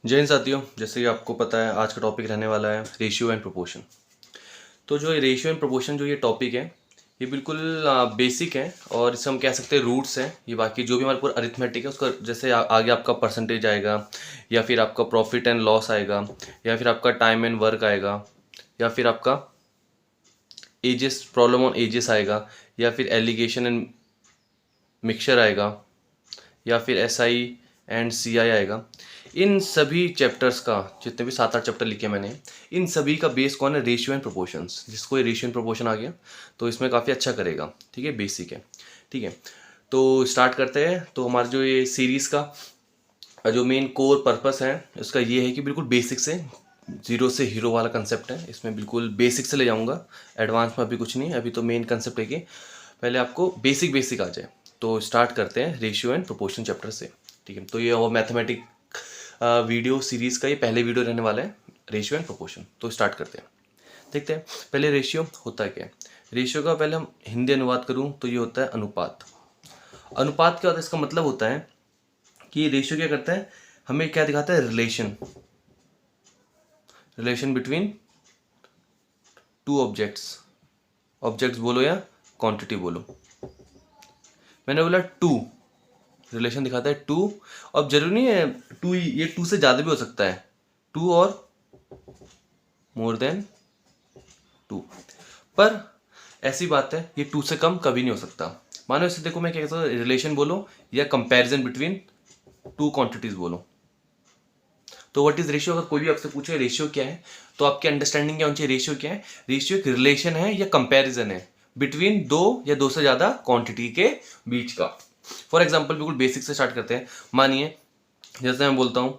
जय हिंद साथियों, जैसे कि आपको पता है आज का टॉपिक रहने वाला है रेशियो एंड प्रोपोर्शन। तो जो ये रेशियो एंड प्रोपोर्शन जो ये टॉपिक है ये बिल्कुल बेसिक है और इसे हम कह सकते हैं रूट्स हैं। ये बाकी जो भी हमारे पूरा अरिथमेटिक है उसका जैसे आगे आपका परसेंटेज आएगा या फिर आपका प्रॉफिट एंड लॉस आएगा या फिर आपका टाइम एंड वर्क आएगा या फिर आपका एजेस प्रॉब्लम ऑन एजेस आएगा या फिर एलिगेशन एंड मिक्सचर आएगा या फिर SI एंड CI आएगा। इन सभी चैप्टर्स का जितने भी 7-8 चैप्टर लिखे मैंने, इन सभी का बेस कौन है? Ratio and proportions. जिसको ये रेशियो एंड प्रोपोर्शन आ गया तो इसमें काफ़ी अच्छा करेगा। ठीक है, बेसिक है। ठीक है, तो स्टार्ट करते हैं। तो हमारा जो ये सीरीज़ का जो मेन कोर पर्पस है उसका ये है कि बिल्कुल बेसिक से जीरो से हीरो वाला कंसेप्ट है। इसमें बिल्कुल बेसिक से ले जाऊंगा, एडवांस में अभी कुछ नहीं। अभी तो मेन कंसेप्ट है कि पहले आपको बेसिक आ जाए। तो स्टार्ट करते हैं रेशियो एंड प्रोपोर्शन चैप्टर से। ठीक है, तो ये और मैथमेटिक वीडियो सीरीज़ का ये पहले वीडियो रहने वाला है, रेशियो एंड प्रोपोर्शन। तो स्टार्ट करते हैं, देखते हैं पहले रेशियो होता क्या है। रेशियो का पहले हम हिंदी अनुवाद करूँ तो ये होता है अनुपात। अनुपात क्या होता है? इसका मतलब होता है कि रेशियो क्या करता है, हमें क्या दिखाता है? रिलेशन बिटवीन टू ऑब्जेक्ट्स बोलो या क्वांटिटी बोलो। मैंने बोला टू, रिलेशन दिखाता है टू। अब जरूरी नहीं है टू, ये टू से ज़्यादा भी हो सकता है, टू और मोर देन टू। पर ऐसी बात है ये टू से कम कभी नहीं हो सकता। मानो इसे देखो, मैं क्या कहता हूँ, रिलेशन बोलो या कंपैरिजन बिटवीन टू क्वांटिटीज बोलो। तो व्हाट इज रेशियो? अगर कोई भी आपसे पूछे रेशियो क्या है तो आपकी अंडरस्टैंडिंग क्या होनी चाहिए? रेशियो क्या है? रेशियो एक रिलेशन है या कंपैरिजन है बिटवीन दो या दो से ज्यादा क्वांटिटी के बीच का। फॉर एग्जाम्पल बिल्कुल बेसिक से स्टार्ट करते हैं। मानिए जैसे मैं बोलता हूँ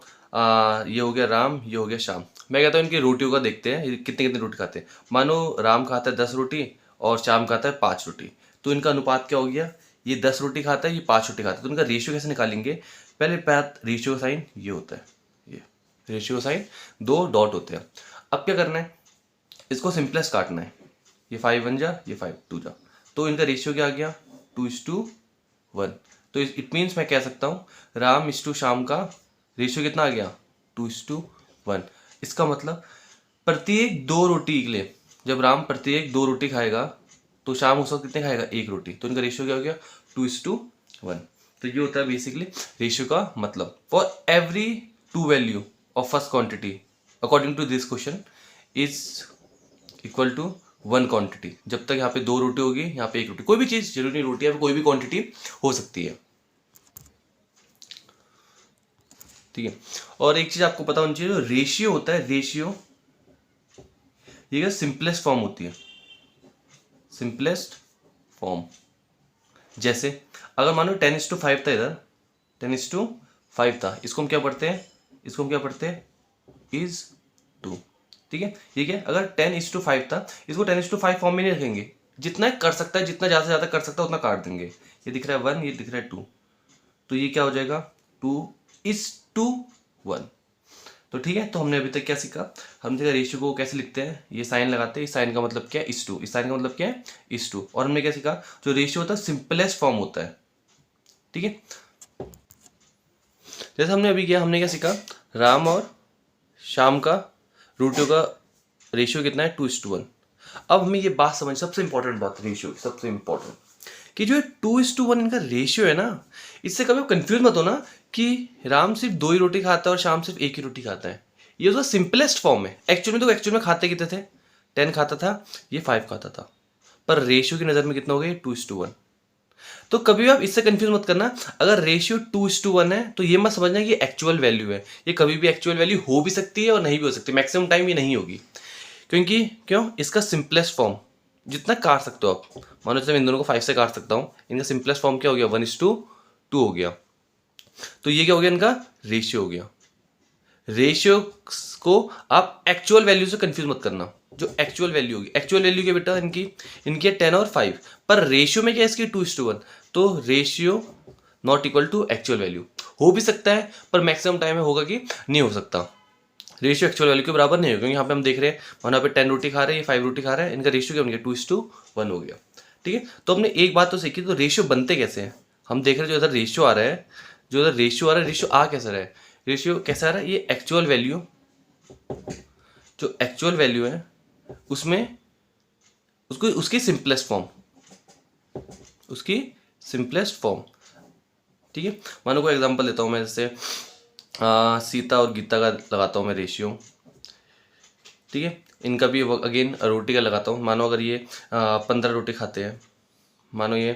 ये हो गया राम, ये हो गया श्याम। मैं कहता हूँ इनकी रोटियों का देखते हैं, कितने कितने रोटी खाते हैं। मानो राम खाता है 10 रोटी और श्याम खाता है 5 रोटी। तो इनका अनुपात क्या हो गया? ये 10 रोटी खाता है, ये 5 रोटी खाता है। तो इनका रेशियो कैसे निकालेंगे? पहले बात, रेशियो का साइन ये होता है, ये रेशियो साइन 2 डॉट होते हैं। अब क्या करना है? इसको सिंपलेस्ट काटना है। ये 5 1 जा, ये 5 2 जा। तो इनका रेशियो क्या आ गया? 2:1। तो इट मीन्स मैं कह सकता हूँ राम इस टू श्याम का रेशियो कितना आ गया? 2:1। इसका मतलब प्रत्येक 2 रोटी के लिए, जब राम प्रत्येक 2 रोटी खाएगा तो श्याम उस वक्त कितने खाएगा? 1 रोटी। तो इनका रेशियो क्या हो गया? 2:1। तो ये होता है बेसिकली रेशियो का मतलब। For every two value of first quantity according to this question is equal to 1 quantity. जब तक यहाँ पे 2 रोटी होगी, यहाँ पे 1 रोटी, कोई भी चीज, जरूरी नहीं रोटी, यहाँ पे कोई भी क्वांटिटी हो सकती है। ठीक है, और एक चीज आपको पता होनी चाहिए, जो रेशियो होता है, रेशियो ये सिंपलेस्ट फॉर्म होती है, सिंपलेस्ट फॉर्म। जैसे अगर मानो 10:5 था, इधर 10:5 था, इसको हम क्या पढ़ते हैं? इसको हम क्या पढ़ते हैं? Is to. ठीक है, ये क्या? अगर 10:5 था, इसको 10:5 फॉर्म में नहीं रखेंगे। जितना कर सकता है, जितना ज़्यादा से ज़्यादा कर सकता है उतना काट देंगे। ये दिख रहा है 1, ये दिख रहा है 2, तो ये क्या हो जाएगा? 2:1। तो ठीक है, तो हमने अभी तक क्या सीखा? हमने सीखा रेशियो को कैसे लिखते हैं, ये साइन लगाते हैं। इस साइन का मतलब क्या है? इस टू। इस साइन का मतलब क्या है? इस टू। और हमने क्या सीखा? जो रेशियो होता है सिंपलेस्ट फॉर्म होता है। ठीक है, जैसे हमने अभी किया, हमने क्या सीखा? राम और श्याम का रोटियों का रेशियो कितना है? 2:1। अब हमें ये बात समझ, सबसे इंपॉर्टेंट बात रेशियो की, सबसे इंपॉर्टेंट कि जो 2:1 इनका रेशियो है ना, इससे कभी कंफ्यूज मत हो ना कि राम सिर्फ 2 ही रोटी खाता है और श्याम सिर्फ 1 ही रोटी खाता है। ये उसका सिंपलेस्ट फॉर्म है। एक्चुअल में खाते कितने थे? 10 खाता था, ये 5 खाता था, पर रेशियो की नज़र में कितना हो गया? 2:1। तो कभी भी आप इससे कंफ्यूज मत करना। अगर रेशियो 2:1 है तो ये मत समझना कि एक्चुअल वैल्यू है। ये कभी भी एक्चुअल वैल्यू हो भी सकती है और नहीं भी हो सकती। मैक्सिमम टाइम ये नहीं होगी, क्योंकि क्यों? इसका सिंपलेस्ट फॉर्म जितना काट सकते हो आप, मानो जैसे मैं इन दोनों को 5 से काट सकता हूँ, इनका सिंपलेस्ट फॉर्म क्या हो गया? 1:2 हो गया। तो ये क्या हो गया? इनका रेशियो हो गया। रेशियो को आप एक्चुअल वैल्यू से कंफ्यूज मत करना। जो एक्चुअल वैल्यू होगी, एक्चुअल वैल्यू क्या बेटा? इनकी है 10 और 5, पर रेशियो में क्या है इसकी? 2:1। तो ratio not equal to actual value. हो भी सकता है पर मैक्सिमम टाइम में होगा कि नहीं हो सकता। रेशियो एक्चुअल वैल्यू के बराबर नहीं होगा, क्योंकि यहाँ पे हम देख रहे हैं वहाँ पे 10 रोटी खा रहे हैं, ये 5 रोटी खा रहा है, इनका रेशियो क्या बन गया? 2:1 हो गया। ठीक है, तो हमने एक बात तो सीखी, तो रेशियो बनते कैसे हैं हम देख रहे हैं। जो इधर रेशियो आ रहा है, रेशियो आ कैसे रहा है? रेशियो कैसा आ रहा है, ये एक्चुअल वैल्यू, जो एक्चुअल वैल्यू है उसमें उसको उसकी सिंपलेस्ट फॉर्म, उसकी सिंपलेस्ट फॉर्म। ठीक है, मानो कोई एग्जांपल देता हूँ मैं, जैसे सीता और गीता का लगाता हूँ मैं रेशियो। ठीक है, इनका भी अगेन रोटी का लगाता हूँ। मानो अगर ये 15 रोटी खाते हैं, मानो ये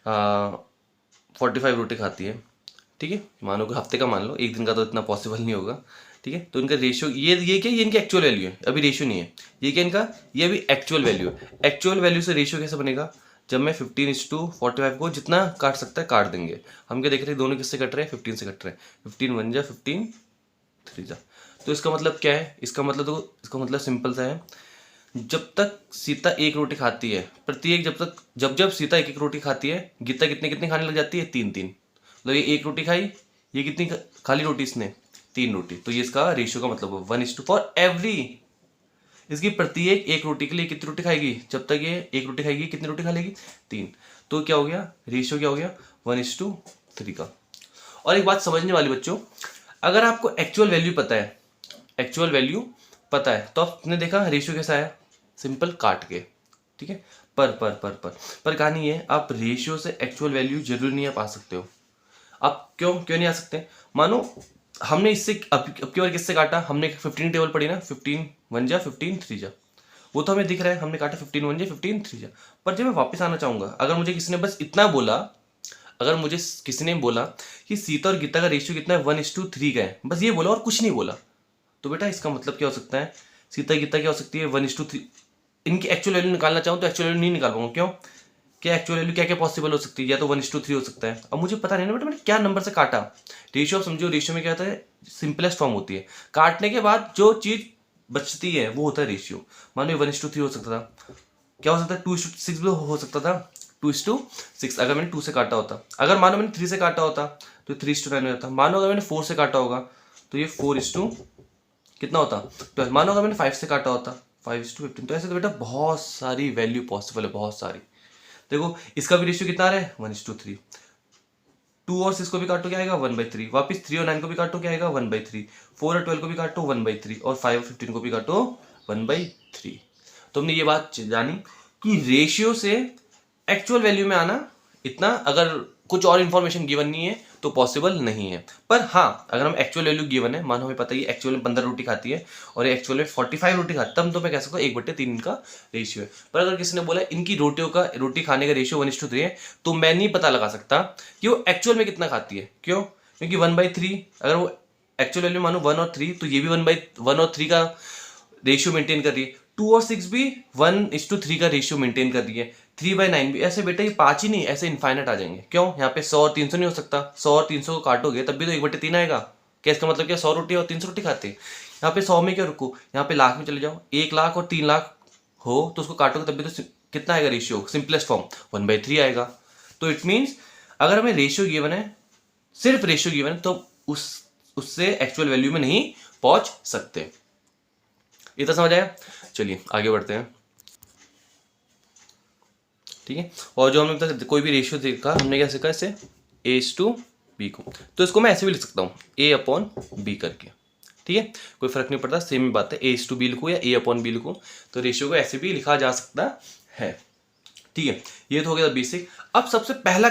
45 रोटी खाती है। ठीक है, मानो कि हफ्ते का मान लो, एक दिन का तो इतना पॉसिबल नहीं होगा। ठीक है, तो इनका रेशियो ये क्या, ये इनकी एक्चुअल वैल्यू है, अभी रेशियो नहीं है। ये क्या इनका, ये अभी एक्चुअल वैल्यू है। एक्चुअल वैल्यू से रेशियो कैसे बनेगा, जब मैं 15:45 को जितना काट सकता है काट देंगे। हम क्या देख रहे हैं, दोनों किससे कट रहे हैं, 15 से कट रहे हैं। 15 1 जा 15 3 जा। तो इसका मतलब क्या है, इसका मतलब देखो, इसका मतलब सिंपल सा है, जब तक सीता एक रोटी खाती है, प्रत्येक जब जब सीता एक एक रोटी खाती है, गीता कितने कितने खाने लग जाती है, 3 3। मतलब ये एक रोटी खाई, ये कितनी खाली रोटी इसने, 3 रोटी। तो ये इसका रेशियो का मतलब है 1:2 फॉर एवरी। इसकी प्रत्येक एक रोटी के लिए कितनी रोटी खाएगी, जब तक ये एक रोटी खाएगी कितनी रोटी खा लेगी, 3। तो क्या हो गया, रेशियो क्या हो गया, 1:3 का। और एक बात समझने वाली बच्चों, अगर आपको एक्चुअल वैल्यू पता है, एक्चुअल वैल्यू पता है, तो आपने देखा रेशियो कैसा है, सिंपल काट के। ठीक है, पर कहानी ये, आप रेशियो से एक्चुअल वैल्यू जरूरी नहीं आप आ सकते हो। आप क्यों क्यों नहीं आ सकते, मानो हमने इससे अब की बार किससे काटा, हमने 15 टेबल पढ़ी ना, 15 1 जा 15 3 जा, वो तो हमें दिख रहा है, हमने काटा 15 1 जा 15 3 जा। पर जब मैं वापस आना चाहूंगा, अगर मुझे किसी ने बस इतना बोला, अगर मुझे किसी ने बोला कि सीता और गीता का रेशियो कितना है, 1:3 का है, बस ये बोला और कुछ नहीं बोला, तो बेटा इसका मतलब क्या हो सकता है, सीता गीता क्या हो सकती है, 1:3। इनकी एक्चुअल वैल्यू निकालना चाहूँ तो एक्चुअल वैल्यू नहीं निकाल पाऊंगा। क्यों, क्या एक्चुअल वैल्यू क्या क्या पॉसिबल हो सकती है, या तो 1:3 हो सकता है। अब मुझे पता नहीं ना बेटा मैंने क्या नंबर से काटा। रेशियो समझो, रेशियो में क्या होता है, सिंपलेस्ट फॉर्म होती है, काटने के बाद जो चीज बचती है वो होता है रेशियो। मान लो 1:3 हो सकता था, क्या हो सकता है, 2:6 भी हो सकता था, 2:6 अगर मैंने 2 से काटा होता। अगर मानो मैंने 3 से काटा होता तो 3:9 हो जाता। मानो अगर मैंने 4 से काटा होगा तो ये 4 कितना होता, 12। मानो अगर मैंने 5 से काटा होता, 5:15। तो ऐसे तो बेटा बहुत सारी वैल्यू पॉसिबल है, बहुत सारी। देखो इसका भी रेशियो कितना आ रहा है, 1:3। 2 और 6 को भी काटो क्या आएगा, 1/3। वापिस 3 और 9 को भी काटो क्या आएगा, 1/3। 4 और 12 को भी काटो 1/3, और 5 और 15 को भी काटो 1/3। तो हमने ये बात जानी कि रेशियो से एक्चुअल वैल्यू में आना इतना, अगर कुछ और इन्फॉर्मेशन गिवन नहीं है तो पॉसिबल नहीं है। पर हाँ, अगर हम एक्चुअल वैल्यू गिवन है, मानो हमें पता है एक्चुअल में 15 रोटी खाती है और ये एक्चुअल में 45 रोटी खाती है, तब तो मैं कह सकता हूँ 1/3 इनका रेशियो है। पर अगर किसी ने बोला इनकी रोटी खाने का रेशियो 1:3 है, तो मैं नहीं पता लगा सकता कि वो एक्चुअल में कितना खाती है। क्यों, क्योंकि 1/3, अगर वो एक्चुअल वैल्यू मानो 1 और 3, तो ये भी 1 और 3 का रेशियो मेंटेन कर रही है। 2 और 6 भी 1:3 का रेशियो मेंटेन कर रही है। 3/9 भी ऐसे बेटा, ये 5 ही नहीं, ऐसे इनफाइनाइट आ जाएंगे। क्यों, यहाँ पे 100 और 300 नहीं हो सकता, 100 और 300 को काटोगे तब भी तो 1/3 आएगा। क्या इसका मतलब क्या, 100 रोटी और 300 रोटी खाते हैं। यहाँ पे 100 में क्या रुको, यहाँ पे लाख में चले जाओ, 1 लाख और 3 लाख हो तो उसको काटोगे तब भी तो कितना आएगा रेशियो, सिंपलेस्ट फॉर्म 1/3 आएगा। तो इट मीन्स अगर हमें रेशियो गिवन है, सिर्फ रेशियो गिवन है, तो उससे एक्चुअल वैल्यू में नहीं पहुंच सकते। इतना समझ आया, चलिए आगे बढ़ते हैं। ठीक है, और जो हमने तक कोई भी रेशियो देखा, हमने क्या सीखा इसे, A/B को, तो इसको मैं ऐसे भी लिख सकता हूँ, A/B करके। ठीक है, कोई फर्क नहीं पड़ता, सेम बात है, A/B लिखूँ या A/B लिखूँ, तो रेशियो को ऐसे भी लिखा जा सकता है। ठीक है, ये तो हो गया बेसिक। अब सबसे पहला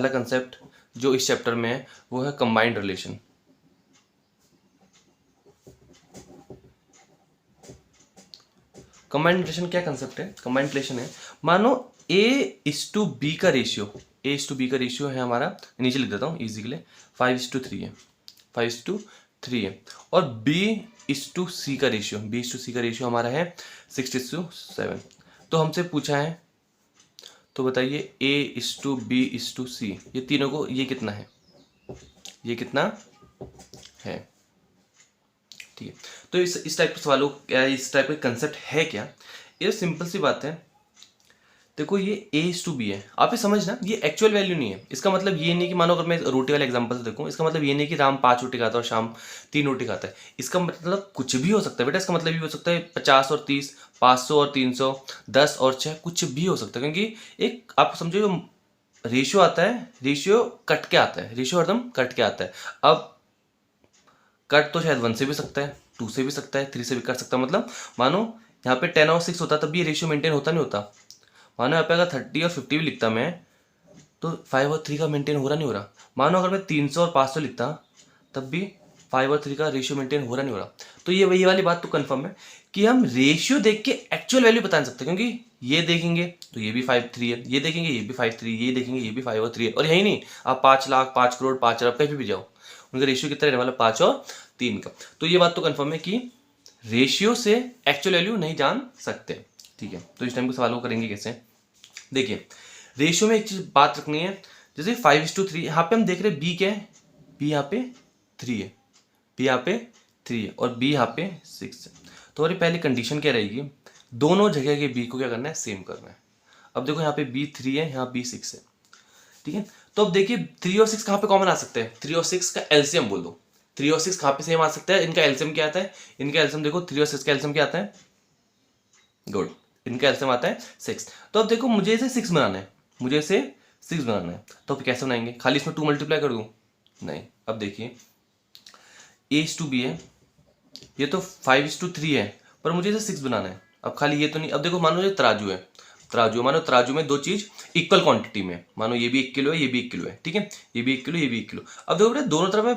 कंसेप्ट जो इस चैप्टर में है वो है कंबाइंड रिलेशन। कंबाइंड रिलेशन क्या कंसेप्ट है, कंबाइंड रिलेशन है, मानो A/B का रेशियो है हमारा, नीचे लिख देता हूँ इजी के लिए, 5:3 है, 5:3 है। और B/C का रेशियो हमारा है 6:7। तो हमसे पूछा है, तो बताइए A/B/C, ये तीनों को, ये कितना है, ये कितना है। ठीक है, तो इस टाइप के सवालों, इस टाइप का कंसेप्ट है क्या, ये सिंपल सी बात है। देखो ये A/B है, आप ये समझना, ये एक्चुअल वैल्यू नहीं है। इसका मतलब ये नहीं कि, मानो अगर मैं रोटी वाले एग्जांपल से देखूं, इसका मतलब ये नहीं कि राम 5 रोटी खाता है और श्याम 3 रोटी खाता है। इसका मतलब कुछ भी हो सकता है बेटा, इसका मतलब ये हो सकता है 50 और 30, 500 और 300, 10 और 6, कुछ भी हो सकता है। क्योंकि एक आप समझो, जो रेशियो आता है, रेशियो कट के आता है, रेशियो हरदम कट के आता है। अब कट तो शायद 1 से भी सकता है, 2 से भी सकता है, 3 से भी कर सकता है। मतलब मानो यहाँ पे 10 और 6 होता तब भी ये रेशियो मेंटेन होता नहीं होता। मानो यहाँ पे अगर 30 और 50 भी लिखता मैं, तो 5 और 3 का मेंटेन हो रहा नहीं हो रहा। मानो अगर मैं 300 और 500 लिखता तब भी 5 और 3 का रेशियो मेंटेन हो रहा नहीं हो रहा। तो ये वही वाली बात तो कंफर्म है कि हम रेशियो देख के एक्चुअल वैल्यू बता नहीं सकते, क्योंकि ये देखेंगे तो ये भी 5-3 है, ये देखेंगे ये भी 5-3, ये देखेंगे ये भी 5 और 3 है। और यही नहीं, आप 5 लाख, 5 करोड़, 5 अरब कहीं भी जाओ, उनका रेशियो कितना रहने वाला, 5 और 3 का। तो ये बात तो कंफर्म है कि रेशियो से एक्चुअल वैल्यू नहीं जान सकते। ठीक है, तो इस टाइम के सवाल को करेंगे कैसे। देखिए रेशियो में एक चीज बात रखनी है, जैसे 5:3 यहाँ पे हम देख रहे हैं बी क्या है, बी यहाँ पे 3 है, बी यहाँ पे 3 है और बी यहाँ पे 6 है। तो हमारी पहली कंडीशन क्या रहेगी, दोनों जगह के बी को क्या करना है, सेम करना है। अब देखो यहाँ पे बी 3 है, यहाँ बी 6 है। ठीक है, तो अब देखिए 3 और 6 कहाँ पे कॉमन आ सकते हैं, 3 और 6 का एलसीएम बोल दो। 3 और 6 कहाँ पे सेम आ सकता है, इनका एलसीएम क्या आता है, इनका एलसीएम देखो 3 और 6 का एलसीएम क्या आता है, गुड, इनका एलसीएम आता है 6। तो अब देखो मुझे इसे 6 बनाना है, मुझे इसे 6 बनाना है, तो अब कैसे बनाएंगे, खाली इसमें 2 मल्टीप्लाई कर दूं, नहीं। अब देखिए A/B है, ये तो 5:3 है, पर मुझे इसे 6 बनाना है। अब खाली ये तो नहीं, अब देखो मानो ये तराजू है, तराजू मानो तराजू में दो चीज इक्वल क्वांटिटी में, मानो ये भी 1 किलो है, ये भी 1 किलो है। ठीक है, ये भी 1 किलो, ये भी 1 किलो। अब देखो बेटा दोनों तरफ मैं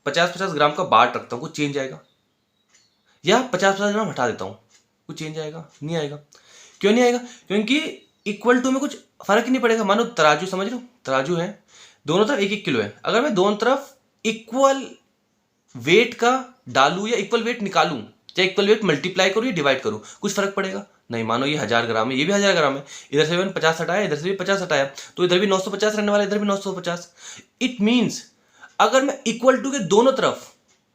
50-50 ग्राम का बाट रखता हूँ, कुछ चेंज आएगा, या 50-50 ग्राम हटा देता हूँ, कुछ चेंज आएगा, नहीं आएगा। क्यों नहीं आएगा, क्योंकि इक्वल टू में कुछ फर्क ही नहीं पड़ेगा। मानो तराजू समझ रहे हो, तराजू है, दोनों तरफ 1-1 किलो है, अगर मैं दोनों तरफ इक्वल वेट का डालू या इक्वल वेट निकालूं, चाहे इक्वल वेट मल्टीप्लाई करूं या डिवाइड करूं, कुछ फर्क पड़ेगा नहीं। मानो ये 1000 ग्राम है, ये भी 1000 ग्राम है, इधर से मैंने 50 हटाया, इधर से भी 50 हटाया, तो इधर भी 950 रहने वाला, इधर भी 950। इट मीन्स अगर मैं इक्वल टू के दोनों तरफ,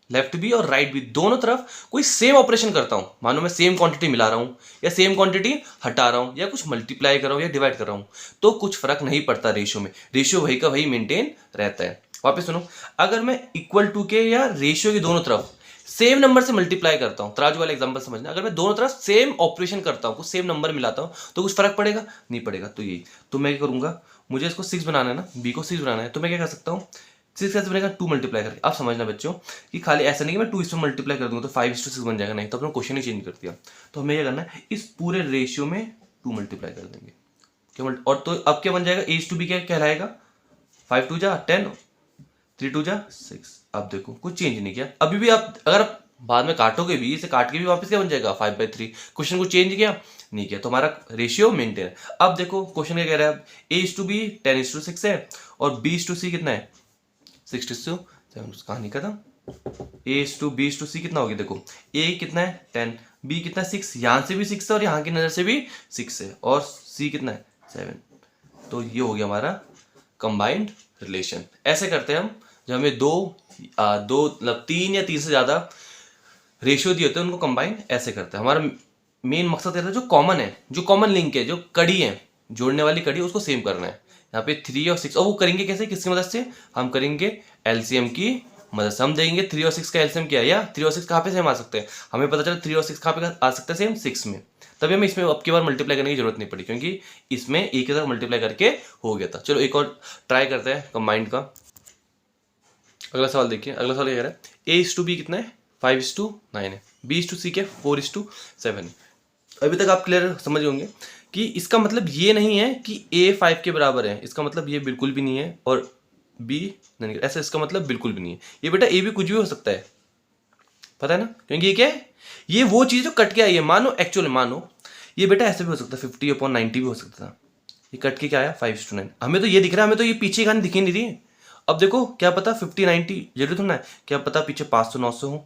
लेफ्ट भी और राइट भी, दोनों तरफ कोई सेम ऑपरेशन करता हूं, मानो मैं सेम क्वांटिटी मिला रहा हूं या सेम क्वांटिटी हटा रहा हूं या कुछ मल्टीप्लाई कर रहा हूं या डिवाइड कर रहा हूं, तो कुछ फर्क नहीं पड़ता रेशियो में, रेशियो वही का वही मेंटेन रहता है। वापस सुनो, अगर मैं इक्वल टू के या रेशियो के दोनों तरफ सेम नंबर से मल्टीप्लाई करता हूं, तराजू वाला एग्जांपल समझना, अगर मैं दोनों तरफ सेम ऑपरेशन करता हूं, कुछ सेम नंबर मिलाता हूं, तो कुछ फर्क पड़ेगा नहीं पड़ेगा। तो यही, तो मैं क्या करूंगा, मुझे इसको 6 बनाना है ना, बी को 6 बनाना है, तो मैं क्या कर सकता हूँ, 6 कैसे बनेगा, 2 मल्टीप्लाई करके। आप समझना बच्चों कि खाली ऐसा नहीं कि मैं 2 इसमें मल्टीप्लाई कर दूंगा तो 5:6 बन जाएगा, नहीं, तो अपना क्वेश्चन ही चेंज कर दिया। तो हमें क्या करना है, इस पूरे रेशियो में 2 मल्टीप्लाई कर देंगे, क्या और तो अब क्या बन जाएगा, A/B क्या कहलाएगा, 5 2 10, 3 2 6। अब देखो कुछ चेंज नहीं किया, अभी भी आप अगर आप बाद में काटोगे भी, इसे काट के भी वापस क्या बन जाएगा, 5/3। क्वेश्चन को चेंज किया नहीं किया, तो हमारा रेशियो मेंटेन है। अब देखो क्वेश्चन क्या कह रहा है, A/B 10:6 है और B/C कितना है, 6:7। कहानी खत्म। A/B/C कितना होगी, देखो A कितना है 10, B कितना है 6, यहां से भी 6 है और यहाँ की नजर से भी 6 है, और C कितना है 7। तो ये हो गया हमारा कंबाइंड रिलेशन। ऐसे करते हैं हम, जब हमें दो मतलब 3 या 3 से ज्यादा रेशियो दिए होते हैं, उनको कंबाइन ऐसे करते हैं। हमारा मेन मकसद रहता है जो कॉमन है, जो कॉमन लिंक है, जो कड़ी है, जोड़ने वाली कड़ी, उसको सेम करना है। यहाँ पे 3 और 6, और वो करेंगे कैसे, किसकी मदद से, हम करेंगे एलसीएम की मदद से। हम देंगे 3 और 6 का एलसीएम क्या है, या 3 और 6 कहाँ पे सेम आ सकते हैं, हमें पता चला 3 और 6 कहाँ पे आ सकते हैं सेम, 6 में। तभी हमें इसमें अब की बार मल्टीप्लाई करने की जरूरत नहीं पड़ी, क्योंकि इसमें एक ही तरह मल्टीप्लाई करके हो गया था। चलो एक और ट्राई करते हैं कंबाइंड का। अगला सवाल देखिए, अगला सवाल क्या कह रहा है, A/B कितना है, 5:9 है, B/C क्या है, 4:7 है। अभी तक आप क्लियर समझ होंगे कि इसका मतलब ये नहीं है कि A 5 के बराबर है, इसका मतलब ये बिल्कुल भी नहीं है, और B नहीं, ऐसा इसका मतलब बिल्कुल भी नहीं है। ये बेटा A भी कुछ भी हो सकता है, पता है ना, क्योंकि ये क्या है, ये वो चीज जो कट के आई है। मानो एक्चुअली मानो ये बेटा ऐसे भी हो सकता है, 50/90 भी हो सकता था, ये कट के क्या आया 5:9। हमें तो ये दिख रहा है, हमें तो ये पीछे की कहानी दिख ही नहीं रही है। अब देखो क्या पता 50/90 जरूरत होना है, क्या पता पीछे 500-900 हो,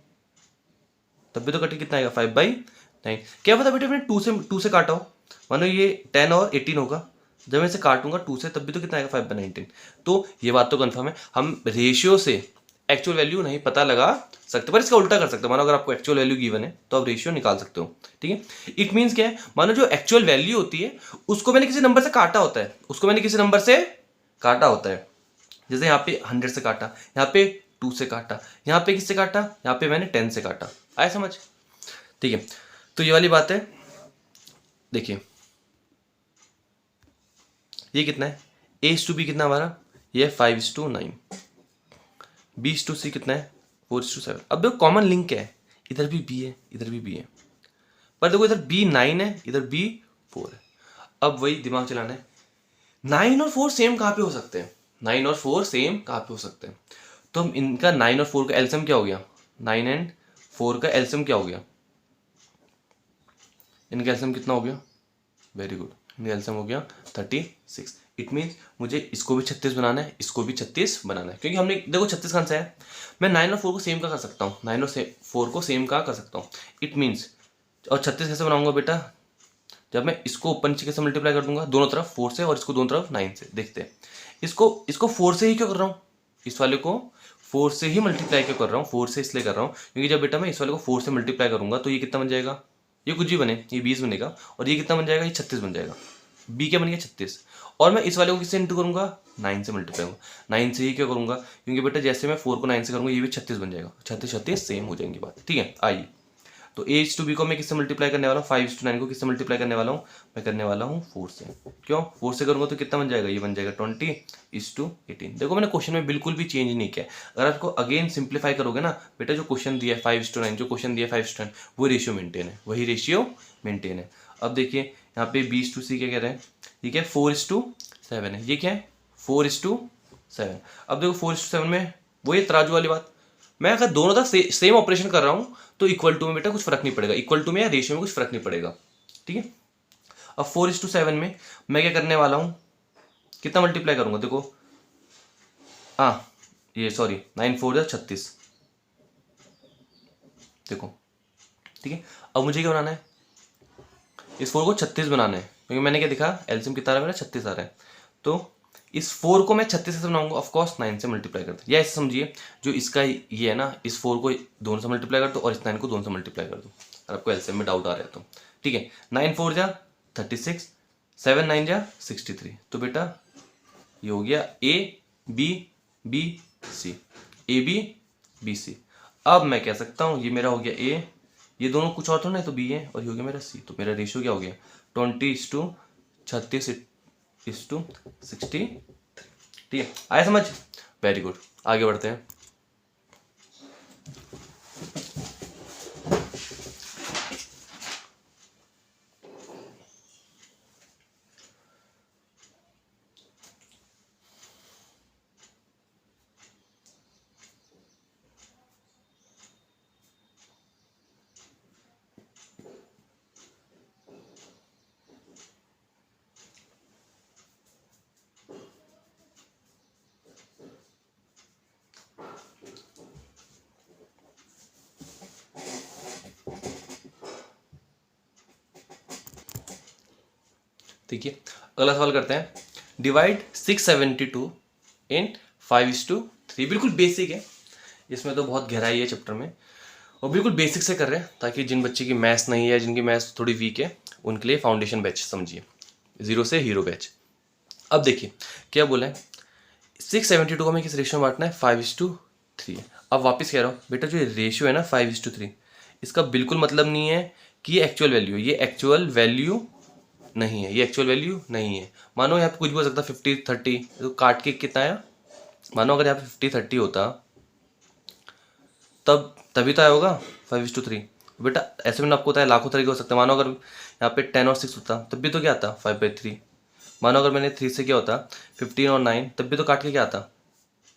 तब भी तो कट के कितना आएगा 5/9। क्या पता बेटा मैंने 2 से काटा हो, मानो ये 10 और 18 होगा, जब मैं इसे काटूंगा 2 से तब भी तो कितना आएगा 5/19। तो ये बात तो कंफर्म है, हम रेशियो से एक्चुअल वैल्यू नहीं पता लगा सकते, पर इसका उल्टा कर सकते हो। मानो अगर आपको एक्चुअल वैल्यू गिवन है तो आप रेशियो निकाल सकते हो। ठीक है, इट मीन्स क्या है, मानो जो एक्चुअल वैल्यू होती है उसको मैंने किसी नंबर से काटा होता है, उसको मैंने किसी नंबर से काटा होता है। जैसे यहाँ पे 100 से काटा, यहाँ पे 2 से काटा, यहाँ पे किससे काटा, यहाँ पे मैंने 10 से काटा। आया समझ, ठीक है। तो ये वाली बात है। देखिए ये कितना है, A/B कितना हमारा, ये 5:9, B/C कितना है 4:7। अब देखो कॉमन लिंक क्या है, इधर भी बी है, इधर भी बी है, पर देखो इधर बी 9 है, इधर बी 4 है। अब वही दिमाग चलाना है, 9 और 4 सेम कहाँ पे हो सकते हैं, 9 और 4 सेम कहाँ पे हो सकते हैं। तो हम इनका 9 और 4 का एलसीएम क्या हो गया, 9 एंड 4 का एलसीएम क्या हो गया, इनका एलसीएम कितना हो गया, वेरी गुड, इनका एलसीएम हो गया 36। इट मीन्स मुझे इसको भी 36 बनाना है, इसको भी 36 बनाना है, क्योंकि हमने देखो 36 कहाँ से है, मैं 9 और 4 को सेम का कर सकता हूँ, 9 और 4 को सेम का कर सकता हूँ। इट मीन्स और 36 कैसे बनाऊंगा बेटा, जब मैं इसको ऊपर नीचे कैसे मल्टीप्लाई कर दूंगा, दोनों तरफ 4 से और इसको दोनों तरफ 9 से। देखते हैं इसको 4 से ही क्यों कर रहा हूँ, इस वाले को 4 से ही मल्टीप्लाई क्यों कर रहा हूँ, 4 से इसलिए कर रहा हूँ क्योंकि जब बेटा मैं इस वाले को 4 से मल्टीप्लाई करूंगा तो ये कितना बन जाएगा, ये कुछ भी बने, ये 20 बनेगा, और ये कितना बन जाएगा, ये 36 बन जाएगा। बी क्या बन गया 36, और मैं इस वाले को किससे इंटू करूंगा, 9 से मल्टीप्लाई करूंगा, 9 से ही क्यों करूंगा, क्योंकि बेटा जैसे मैं 4 को 9 से करूंगा ये भी 36 बन जाएगा, 36 सेम हो जाएंगी बात, ठीक है। आइए, तो a/b को मैं किससे मल्टीप्लाई करने वाला हूँ, 5:9 को किससे मल्टीप्लाई करने वाला हूँ, मैं करने वाला हूँ 4 से। क्यों 4 से करूँगा तो कितना बन जाएगा, ये बन जाएगा 20:18। देखो मैंने क्वेश्चन में बिल्कुल भी चेंज नहीं किया। अगर आपको अगेन सिंप्लीफाई करोगे ना बेटा, जो क्वेश्चन दिया है 5:9, जो क्वेश्चन दिया है 5:9, वो रेशियो मेंटेन है, वही रेशियो मेंटेन है। अब देखिए यहाँ पे b/c क्या कह रहे हैं, ये क्या है 4:7 है, ये क्या है 4:7। अब देखो 4:7 में वो ये तराजू वाली बात, मैं अगर दोनों का सेम ऑपरेशन कर रहा हूं तो इक्वल टू में बेटा कुछ फर्क नहीं पड़ेगा, इक्वल टू में या रेशियो में कुछ फर्क नहीं पड़ेगा, ठीक है। अब 4:7 में मैं क्या करने वाला हूं, कितना मल्टीप्लाई करूंगा, देखो हाँ ये सॉरी 9 4 36, देखो ठीक है। अब मुझे क्या बनाना है, इस 4 को 36 बनाना है, क्योंकि मैंने क्या दिखा एलसीएम कितना आ रहा है मेरा 36 आ रहा है। तो इस 4 को मैं 36 से बनाऊंगा, ऑफकोर्स 9 से मल्टीप्लाई करते, या ऐसे समझिए जो इसका ये है ना, इस 4 को दोनों से मल्टीप्लाई कर दो और इस 9 को दोनों से मल्टीप्लाई कर दो, अगर आपको एलसीएम में डाउट आ रहा है तो, ठीक है। 9 4 जा 36, 7 9 जा 63, तो बेटा ये हो गया ABC, ABC। अब मैं कह सकता हूँ ये मेरा हो गया A, ये दोनों कुछ और तो नहीं तो B है, और ये हो गया मेरा C। तो मेरा रेशियो क्या हो गया 20:36:60, ठीक है। आया समझ, वेरी गुड, आगे बढ़ते हैं। देखिए अगला सवाल करते हैं, डिवाइड 672 इन 5:3। बिल्कुल बेसिक है, इसमें तो बहुत गहराई है चैप्टर में, और बिल्कुल बेसिक से कर रहे हैं ताकि जिन बच्चे की मैथ्स नहीं है, जिनकी मैथ्स थोड़ी वीक है, उनके लिए फाउंडेशन बैच समझिए, 0 से हीरो बैच। अब देखिए क्या बोला है, 672 को हमें किस रेशियो में बांटना है, 5:3। अब वापस कह रहा हूँ बेटा, जो ये रेशियो है ना 5:3, इसका बिल्कुल मतलब नहीं है कि ये एक्चुअल वैल्यू है, ये एक्चुअल वैल्यू नहीं है, ये एक्चुअल वैल्यू नहीं है। मानो यहाँ पे कुछ भी हो सकता है, 50-30, तो काट के कितना आया, मानो अगर यहाँ पे 50-30 होता तब तभी तो आया होगा 5:3। बेटा ऐसे में आपको होता है लाखों तरीके हो सकते हैं, मानो अगर यहाँ पे 10 और 6 होता तब भी तो क्या आता 5/3। मानो अगर मैंने 3 से क्या होता 15 और 9, तब भी तो काट के क्या आता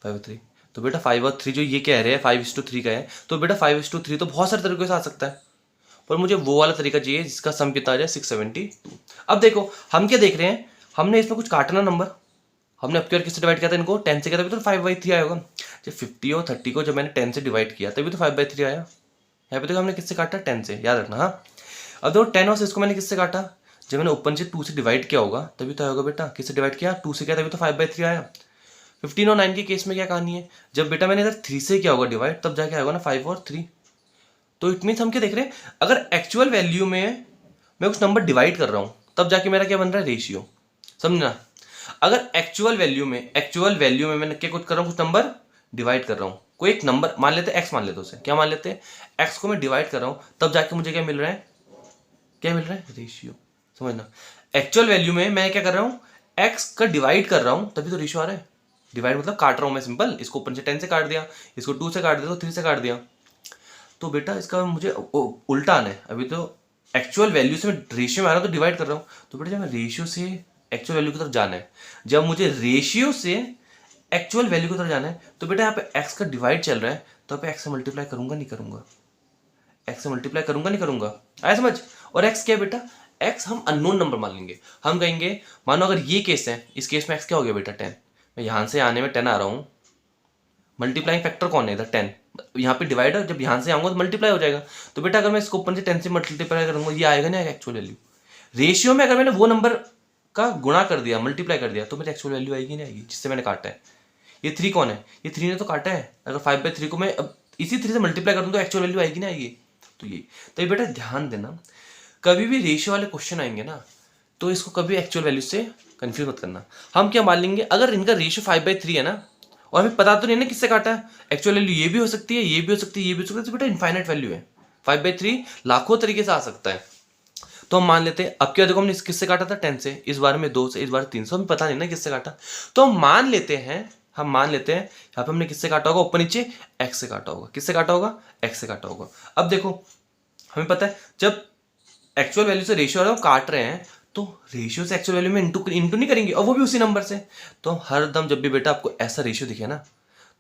5/3। तो बेटा 5 और 3 जो ये कह रहे हैं 5:3 का है, तो बेटा 5:3 तो बहुत सारे तरीके से आ सकता है, पर मुझे वो वाला तरीका चाहिए जिसका सम कितना आ जाए 672। अब देखो हम क्या देख रहे हैं, हमने इसमें कुछ काटना नंबर, हमने अब की बार किससे डिवाइड किया था इनको 10 से, किया तभी तो 5/3 आया होगा। जब 50 और 30 को जब मैंने 10 से डिवाइड किया तभी तो 5/3 आया। यहाँ पे देखो हमने किससे काटा 10 से, याद रखना। हाँ अब देखो 10 और 6 को मैंने किससे काटा, जब मैंने ऊपर से 2 से डिवाइड किया होगा तभी तो आया होगा बेटा, किससे डिवाइड किया 2 से किया तभी तो 5/3 आया। 15 और 9 के केस में क्या कहानी है, जब बेटा मैंने इधर 3 से किया होगा डिवाइड तब जाके आएगा ना 5 और 3। तो इट मीन्स हम क्या देख रहे हैं, अगर एक्चुअल वैल्यू में मैं कुछ नंबर डिवाइड कर रहा हूं तब जाके मेरा क्या बन रहा है रेशियो, समझना। अगर एक्चुअल वैल्यू में मैं क्या कुछ कर रहा हूँ, कुछ नंबर डिवाइड कर रहा हूँ, कोई एक नंबर मान लेते हैं, एक्स मान लेते हैं, उसे क्या मान लेते हैं, एक्स को मैं डिवाइड कर रहा हूँ, तब जाके मुझे क्या मिल रहा है, क्या मिल रहा है रेशियो, समझना। एक्चुअल वैल्यू में मैं क्या कर रहा हूँ, एक्स का डिवाइड कर रहा हूँ तभी तो रेशियो आ रहा है। डिवाइड मतलब काट रहा हूँ मैं, सिंपल। इसको ऊपर से 10 से काट दिया, इसको 2 से काट दिया, तो 3 से काट दिया। तो बेटा इसका मुझे उल्टा आना है। अभी तो एक्चुअल वैल्यू से मैं रेशियो में आ रहा हूँ तो डिवाइड कर रहा हूँ। तो बेटा जब मैं रेशियो से एक्चुअल वैल्यू की तरफ जाना है, जब मुझे रेशियो से एक्चुअल वैल्यू की तरफ जाना है, तो बेटा यहाँ पे एक्स का डिवाइड चल रहा है, तो यहाँ पे एक्स से मल्टीप्लाई करूंगा नहीं करूंगा, एक्स से मल्टीप्लाई करूंगा नहीं करूंगा, आया समझ। और एक्स क्या है बेटा, एक्स हम अननोन नंबर मान लेंगे। हम कहेंगे मानो अगर ये केस है, इस केस में एक्स क्या हो गया बेटा 10, मैं यहाँ से आने में 10 आ रहा हूँ, मल्टीप्लाइंग फैक्टर कौन है इधर 10, यहाँ पे डिवाइड है, जब यहाँ से आऊंगा तो मल्टीप्लाई हो जाएगा। तो बेटा अगर मैं इसको ऊपर से 10 से मल्टीप्लाई करूंगा, ये आएगा नहीं एक्चुअल वैल्यू। रेशियो में अगर मैंने वो नंबर का गुणा कर दिया, मल्टीप्लाई कर दिया, तो मेरी एक्चुअल वैल्यू आएगी नहीं आएगी, जिससे मैंने काटा है। ये 3 कौन है, ये 3 ने तो काटा है। अगर 5/3 को मैं अब इसी 3 से मल्टीप्लाई कर दूं तो एक्चुअल वैल्यू आएगी ना आएगी। तो ये बेटा ध्यान देना, कभी भी रेशियो वाले क्वेश्चन आएंगे ना, तो इसको कभी एक्चुअल वैल्यू से कंफ्यूज मत करना। हम क्या मान लेंगे, अगर इनका रेशियो 5/3 है ना, और हमें पता तो नहीं ना किससे काटा है, एक्चुअल वैल्यू ये भी हो सकती है, ये भी हो सकती है, ये भी हो सकती है, तो बेटा इनफाइनाइट वैल्यू है। 5/3 लाखों तरीके से आ सकता है। तो हम मान लेते हैं, अब क्या देखो हमने किससे काटा था 10 से, इस बार में 2 से, इस बार 3 से, हमें पता नहीं ना किससे काटा। तो हम मान लेते हैं यहाँ पे हमने किससे काटा होगा, ऊपर नीचे एक्स से काटा होगा। किससे काटा होगा, एक्स से काटा होगा। अब देखो हमें पता है जब एक्चुअल वैल्यू से रेशियो वाला काट रहे हैं, तो रेशियो से एक्चुअल वैल्यू में इंटू नहीं करेंगे, और वो भी उसी नंबर से। तो हर दम जब भी बेटा आपको ऐसा रेशियो दिखे ना,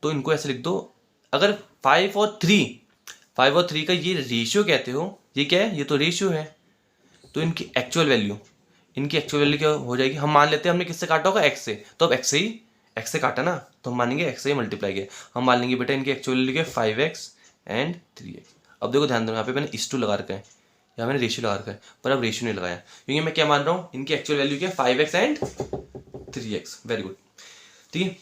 तो इनको ऐसे लिख दो। अगर 5 और 3 का ये रेशियो कहते हो, ये क्या है, ये तो रेशियो है, तो इनकी एक्चुअल वैल्यू क्या हो जाएगी। हम मान लेते हैं हमने किससे काटा होगा, एक्स से, तो अब एक्स से काटा ना, तो हम मानेंगे एक्स से ही मल्टीप्लाई किया। हम मान लेंगे बेटा इनकी एक्चुअल वैल्यू क्या है, 5x एंड 3x। अब देखो ध्यान दो, यहाँ पे मैंने इस टू लगा रखा है, यहाँ मैंने रेशियो लगा रखा है, पर अब रेशियो नहीं लगाया, क्योंकि मैं क्या मान रहा हूँ, इनकी एक्चुअल वैल्यू क्या है, 5x and 3x। Very good, ठीक है।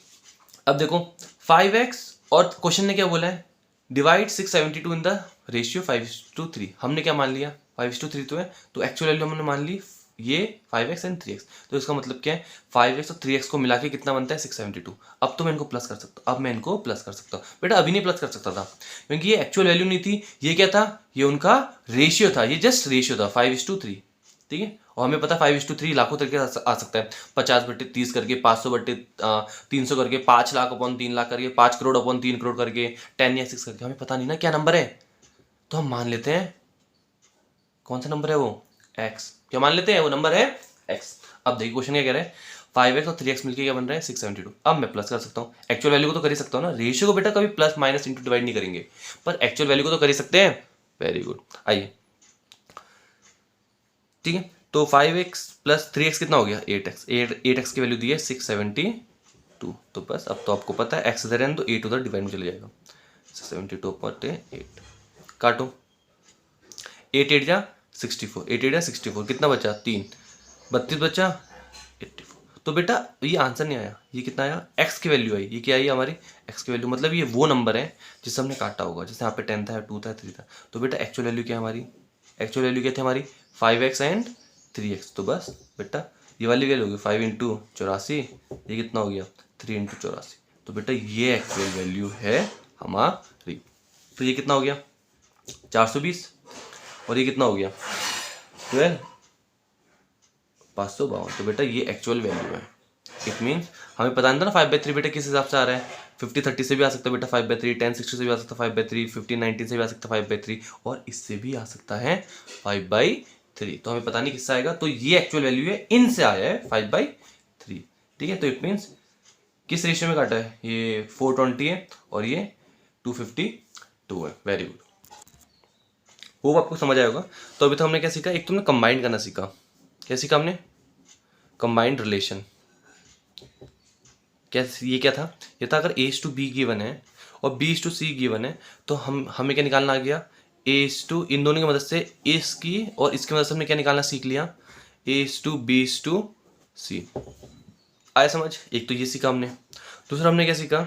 अब देखो 5x, और क्वेश्चन ने क्या बोला है, डिवाइड 672 इन द रेशियो 5:3। हमने क्या मान लिया, 5:3 तो है, तो एक्चुअल वैल्यू हमने मान ली ये 5x एंड 3x। तो इसका मतलब क्या है, 5x और 3x को मिला के कितना बनता है, 672। अब तो मैं इनको प्लस कर सकता हूँ, बेटा अभी नहीं प्लस कर सकता था, क्योंकि ये एक्चुअल वैल्यू नहीं थी, ये क्या था, ये उनका रेशियो था, ये जस्ट रेशियो था 5:3, ठीक है। और हमें पता 5:3 लाखों तरीके आ सकता है, 50/30 करके, 500/300 करके, 5 लाख अपॉन 3 लाख करके, 5 करोड़ अपॉन 3 करोड़ करके, 10 या 6 करके, हमें पता नहीं ना क्या नंबर है। तो हम मान लेते हैं कौन सा नंबर है वो, एक्स। क्या मान लेते हैं, वो नंबर है एक्स। अब देखिए क्वेश्चन क्या कह रहा है, 5x और 3x मिलके क्या बन रहा है, 672। अब मैं प्लस कर सकता हूँ, एक्चुअल वैल्यू को तो कर ही सकता हूँ ना, रेशियो को बेटा कभी प्लस माइनस इंटू डिवाइड नहीं करेंगे, पर एक्चुअल वैल्यू को तो कर ही सकते हैं। वेरी गुड, आइए, ठीक है। तो 5x प्लस 3x कितना हो गया, 8x की वैल्यू दी है 672। तो बस अब तो आपको पता है x इधर है तो 8 उधर डिवाइड में चले जाएगा, 672/8। काटो, 8 8 जा 64, 8 8 जा 64, कितना बचा 3, 32 बचा 84। तो बेटा ये आंसर नहीं आया, ये कितना आया, x की वैल्यू आई, ये क्या आई हमारी, x की वैल्यू, मतलब ये वो नंबर है जिससे हमने काटा होगा। जैसे यहाँ पे 10 था, 2 था, 3 था, तो बेटा एक्चुअल वैल्यू क्या है हमारी, एक्चुअल वैल्यू क्या थी हमारी, 5x एंड 3x। तो बस बेटा ये वाली वैल्यू होगी 5 × 84, ये कितना हो गया 3 × 84। तो बेटा ये एक्चुअल वैल्यू है हमारी। तो ये कितना हो गया 420, और ये कितना हो गया 12, 552। तो बेटा ये एक्चुअल वैल्यू है। इट मीन्स हमें पता नहीं था ना 5/3 बेटा किस हिसाब से आ रहा है, 50/30 से भी आ सकता है बेटा 5/3, 10/60 से भी आ सकता है 5/3, 15/19 से भी आ सकता है 5/3, और इससे भी आ सकता है 5/3। तो हमें पता नहीं किससे आएगा, तो ये एक्चुअल वैल्यू है, इनसे आया है 5/3, ठीक है। तो इट मीन्स किस रेशियो में काटा है, ये 420 है और ये 252 है। वेरी गुड, वो आपको समझ आएगा। तो अभी तो हमने क्या सीखा, एक तुमने कंबाइन करना सीखा। क्या सीखा हमने, कंबाइंड रिलेशन। क्या ये क्या था, ये था अगर A/B गिवन है और B/C गिवन है, तो हमें क्या निकालना आ गया, A/, इन दोनों की मदद से इसकी और इसकी मदद से हमने क्या निकालना सीख लिया, A/, B/C। आया समझ। एक तो ये सीखा हमने। दूसरा हमने क्या सीखा,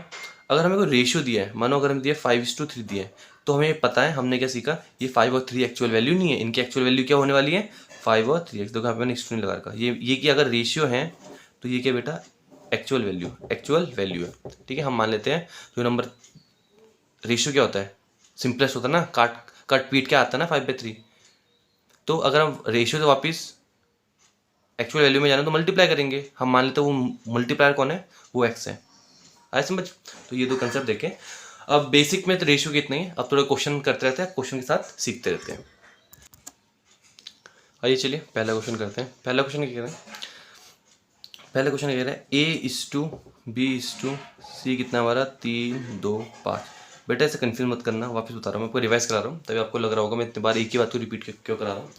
अगर हमें कोई रेशियो दिया है, मानो अगर हमें दिया 5:3 दिया है, तो हमें पता है, हमने क्या सीखा, ये 5 और 3 एक्चुअल वैल्यू नहीं है, इनकी एक्चुअल वैल्यू क्या होने वाली है 5 और 3x। देखो यहाँ पे मैंने एक्सट्रीम लगा रखा, ये कि अगर रेशियो है तो ये क्या बेटा एक्चुअल वैल्यू है, ठीक है। हम मान लेते हैं जो नंबर रेशियो क्या होता है, सिंपलेस्ट होता है ना, कट पीट क्या आता है ना 5/3। तो अगर हम रेशियो से वापस एक्चुअल वैल्यू में जाना तो मल्टीप्लाई करेंगे। हम मान लेते हैं वो मल्टीप्लायर कौन है, वो x है, आया समझ। तो ये दो कंसेप्ट देखें। अब बेसिक में तो रेशियो कितने हैं, अब थोड़ा क्वेश्चन करते रहते हैं, क्वेश्चन के साथ सीखते रहते हैं। आइए चलिए पहला क्वेश्चन करते हैं। पहला क्वेश्चन क्या कह रहे हैं, पहला क्वेश्चन कह रहा है A/B/C कितना हमारा 3 2 5। बेटा ऐसे कंफ्यूज मत करना, वापस बता रहा हूँ मैं आपको, रिवाइज करा रहा हूँ, तभी आपको लग रहा होगा मैं इतनी बार एक ही बात को रिपीट क्यों करा रहा हूँ।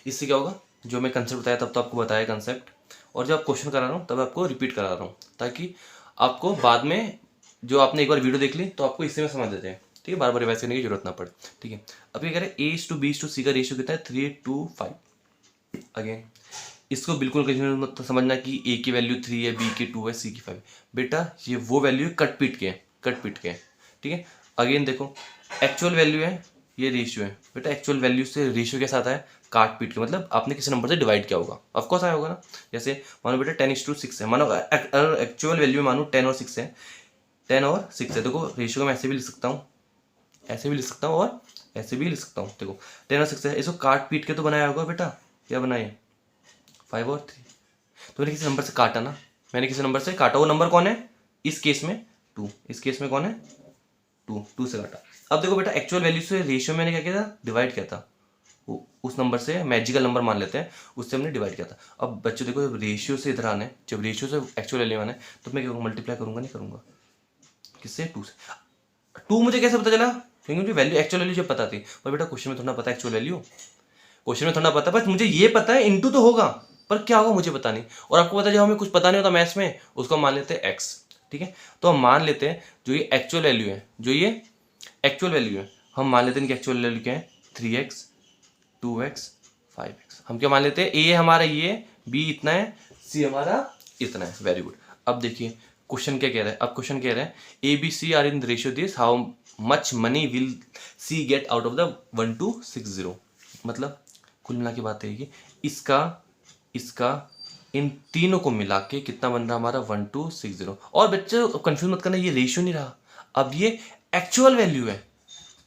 इससे क्या होगा, जो मैं कंसेप्ट बताया तब तो आपको बताया कंसेप्ट, और जब आप क्वेश्चन करा रहा हूँ तब आपको रिपीट करा रहा हूँ, ताकि आपको बाद में जो आपने एक बार वीडियो देख ली तो आपको इससे में समझ देते हैं, ठीक है, बार बार रिवाइज करने की जरूरत ना पड़े। ठीक है, अब क्या कह रहे हैं A/B/C का रेशियो कितना है 3:5। अगेन इसको बिल्कुल कंफ्यूज मत समझना कि A की वैल्यू 3 है, B की 2 है, C की 5 है। बेटा ये वो वैल्यू है कट पीट के है, कट पीट के है। ठीक है, अगेन देखो एक्चुअल वैल्यू है, ये रेशियो है। बेटा एक्चुअल वैल्यू से रेशियो के साथ है काट पीट के, मतलब आपने किसी नंबर से डिवाइड किया होगा, ऑफकोर्स आया होगा ना। जैसे मानो बेटा 10:6 है, मानो एक्चुअल वैल्यू मानो 10 और 6 है, 10 और 6 है। देखो रेशियो को मैं ऐसे भी लिख सकता हूँ, ऐसे भी लिख सकता हूँ और ऐसे भी लिख सकता हूँ। देखो 10 और 6 है, इसको काट पीट के तो बनाया होगा बेटा, क्या बनाया 5 और 3। तो मैंने किसी नंबर से काटा ना, मैंने किसी नंबर से काटा, वो नंबर कौन है इस केस में 2, इस केस में कौन है 2 से काटा। अब देखो बेटा एक्चुअल वैल्यू से रेशियो मैंने क्या किया था, डिवाइड किया था, उस नंबर से मैजिकल नंबर मान लेते हैं, उससे हमने डिवाइड किया था। अब बच्चों देखो जब रेशियो से इधर आना है, जब रेशियो से एक्चुअल वैल्यू आना है तो मैं क्या करूँगा, मल्टीप्लाई करूँगा, नहीं करूँगा किससे 2 से। 2 मुझे कैसे पता चला, क्योंकि मुझे वैल्यू एक्चुअल वैल्यू जब पता थी, पर बेटा क्वेश्चन में थोड़ा पता है एक्चुअल वैल्यू, क्वेश्चन में थोड़ा पता, बस मुझे ये पता है इनटू तो होगा, पर क्या होगा मुझे पता नहीं। और आपको पता है जब हमें कुछ पता नहीं होता मैथ्स में, उसको मान लेते हैं एक्स। ठीक है, तो हम मान लेते हैं जो ये एक्चुअल वैल्यू है, जो ये एक्चुअल वैल्यू है, हम मान लेते हैं इनकी एक्चुअल वैल्यू क्या है 3x 2x 5x। हम क्या मान लेते हैं, ए हमारा ये, बी इतना है, सी हमारा इतना है। Very good. अब देखिए क्वेश्चन क्या कह रहा है, अब क्वेश्चन कह रहा है ABC are in ratio this, how much money will C get out of the 1260। मतलब कुल मिला के बात है कि इसका इसका इन तीनों को मिला के कितना बन रहा हमारा 1260। और बच्चे कंफ्यूज मत करना, ये रेशियो नहीं रहा, अब ये एक्चुअल वैल्यू है,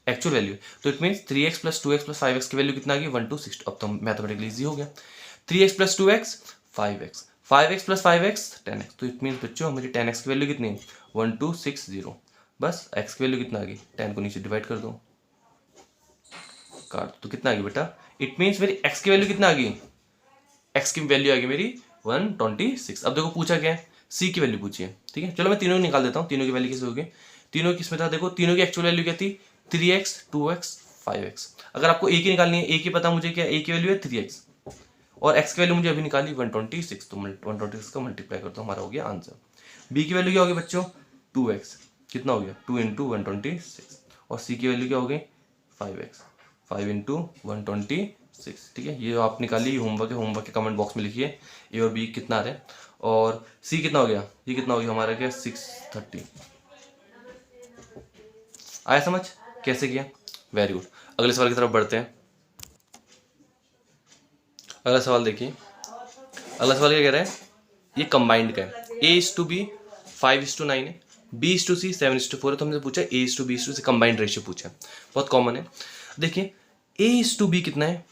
एक्चुअल वैल्यू। तो it means 3x + 2x + 5x की वैल्यू कितना आ गई 1260। अब तो मैथमेटिकली इजी हो गया, 3x + 2x 5x, 5x + 5x 10x। तो इट मीन्स बच्चों मेरी 10x की वैल्यू कितनी है 1260। बस x की वैल्यू कितना आ गई, 10 को नीचे डिवाइड कर दो, काट तो कितना आ गई बेटा, इट मीन्स मेरी x की वैल्यू कितना आ गई, x की वैल्यू आ गई मेरी 126। अब देखो पूछा क्या है, c की वैल्यू पूछी है। ठीक है, चलो मैं तीनों निकाल देता हूँ, तीनों की वैल्यू कैसे होगी। तीनों किस में था, देखो तीनों की एक्चुअल वैल्यू क्या थी 3x 2x 5x। अगर आपको a की निकालनी है, a की पता मुझे क्या, a की वैल्यू है 3x और x की वैल्यू मुझे अभी निकाली 126, तो 126 का मल्टीप्लाई करता हूँ, हमारा हो गया आंसर। b की वैल्यू क्या होगी बच्चों 2x, कितना हो गया 2 × 126, और c की वैल्यू क्या हो गई 5x, 5 × 126। ठीक है, ये आप निकालिए, होमवर्क है, होमवर्क के कमेंट बॉक्स में लिखिए ए और बी कितना आ रहा है, और सी कितना हो गया, ये कितना हो गया हमारा क्या 630। आया समझ कैसे किया, वेरी गुड। अगले सवाल की तरफ बढ़ते हैं। अगला सवाल देखिए, अगला सवाल क्या कह रहा है, ये कंबाइंड का है, A/B 5:9 है, B/C 7:4 है। तो हमने पूछा A/B/C कंबाइंड रेशियो पूछा, बहुत कॉमन है। देखिए A/B कितना है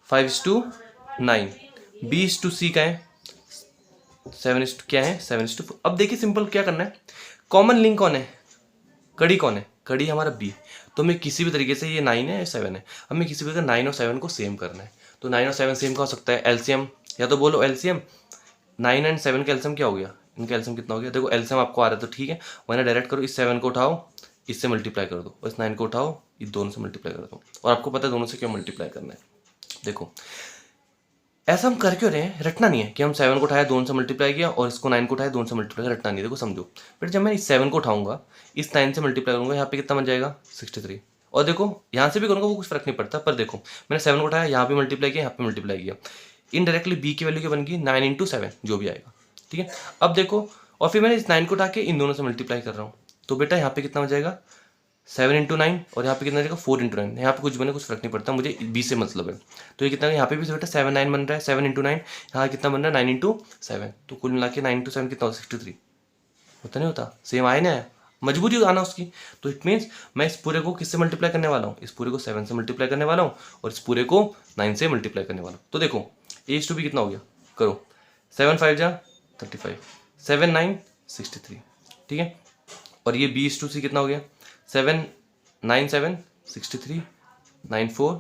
5:9, B/C का है 7 क्या है 7:4। अब देखिए सिंपल क्या करना है, कॉमन लिंक कौन है, कड़ी कौन है, कड़ी हमारा B। तो हमें किसी भी तरीके से, ये 9 है 7 है, हमें किसी भी तरीके 9 और 7 को सेम करना है। तो 9 और 7 सेम का हो सकता है, एलसीएम, या तो बोलो एलसीएम 9 और 7 का एलसीएम क्या हो गया, इनका एलसीएम कितना हो गया। देखो एलसीएम आपको आ रहा है तो ठीक है, वरना डायरेक्ट करो, इस 7 को उठाओ इससे मल्टीप्लाई कर दो, और इस 9 को उठाओ इस दोनों से मल्टीप्लाई कर दो, और आपको पता है दोनों से क्यों मल्टीप्लाई करना है। देखो ऐसा हम कर क्यों रहे हैं, रटना नहीं है कि हम 7 को उठाया दोनों से मल्टीप्लाई किया और इसको 9 को उठाया दोनों से मल्टीप्लाई किया, रटना नहीं है। देखो समझो, फिर जब मैं इस 7 को उठाऊंगा इस 9 से मल्टीप्लाई करूंगा, यहाँ पे कितना बन जाएगा 63। और देखो यहाँ से भी करूंगा वो कुछ फर्क नहीं पड़ता, पर देखो मैंने 7 को उठाया, यहाँ पे मल्टीप्लाई किया, यहाँ पे मल्टीप्लाई किया, इनडायरेक्टली बी की वैल्यू क्या बन गई 9 × 7 जो भी आएगा। ठीक है, अब देखो और फिर मैंने इस 9 को उठा के इन दोनों से मल्टीप्लाई कर रहा हूँ, तो बेटा यहाँ पे कितना हो जाएगा 7 × 9, और यहाँ पे कितना जाएगा 4 × 9। यहाँ पे कुछ बने कुछ फर्क नहीं पड़ता, मुझे बी से मतलब है। तो ये कितना, यहाँ पे भी बेटा 7 9 बन रहा है, 7 × 9, यहाँ कितना बन रहा है 9 × 7। तो कुल मिला के 9 × 7 कितना होता है 63, होता नहीं होता, सेम आए ना, मजबूरी आना उसकी। तो इट मीन्स मैं इस पूरे को किससे मल्टीप्लाई करने वाला हूँ, इस पूरे को 7 से मल्टीप्लाई करने वाला हूँ, और इस पूरे को 9 से मल्टीप्लाई करने वाला हूँ। तो देखो A/B कितना हो गया, करो 7 5 जा 35, 7 9 63। ठीक है, और ये B/C कितना हो गया 7 9 7 63 9 4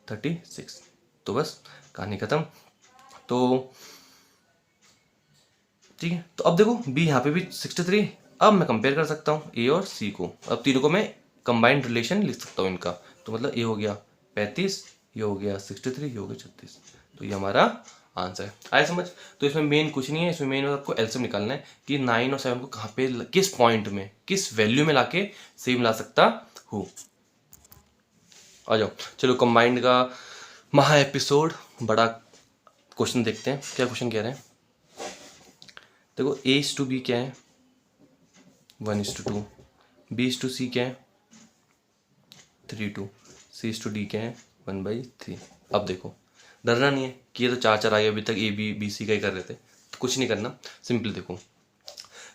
36। तो बस कहानी खत्म। तो ठीक है, तो अब देखो B यहाँ पे भी 63। अब मैं कंपेयर कर सकता हूँ A और C को। अब तीनों को मैं कंबाइंड रिलेशन लिख सकता हूँ इनका। तो मतलब A हो गया 35, ये हो गया 63, ये हो गया 36। तो ये हमारा आंसर है। आया समझ? तो इसमें मेन कुछ नहीं है, इसमें मेन आपको एलसीएम निकालना है कि 9 और 7 को कहाँ पे, किस पॉइंट में, किस वैल्यू में लाके सेम ला सकता हूँ। आ जाओ, चलो कंबाइंड का महा एपिसोड बड़ा क्वेश्चन देखते हैं। क्या क्वेश्चन कह रहे हैं, देखो A/B क्या है 1:2, B/C क्या है 3:2, C/D क्या है 1/3। अब देखो डरना नहीं है कि ये तो 4 आगे, अभी तक A B C का ही कर रहे थे, तो कुछ नहीं करना, सिंपल देखो।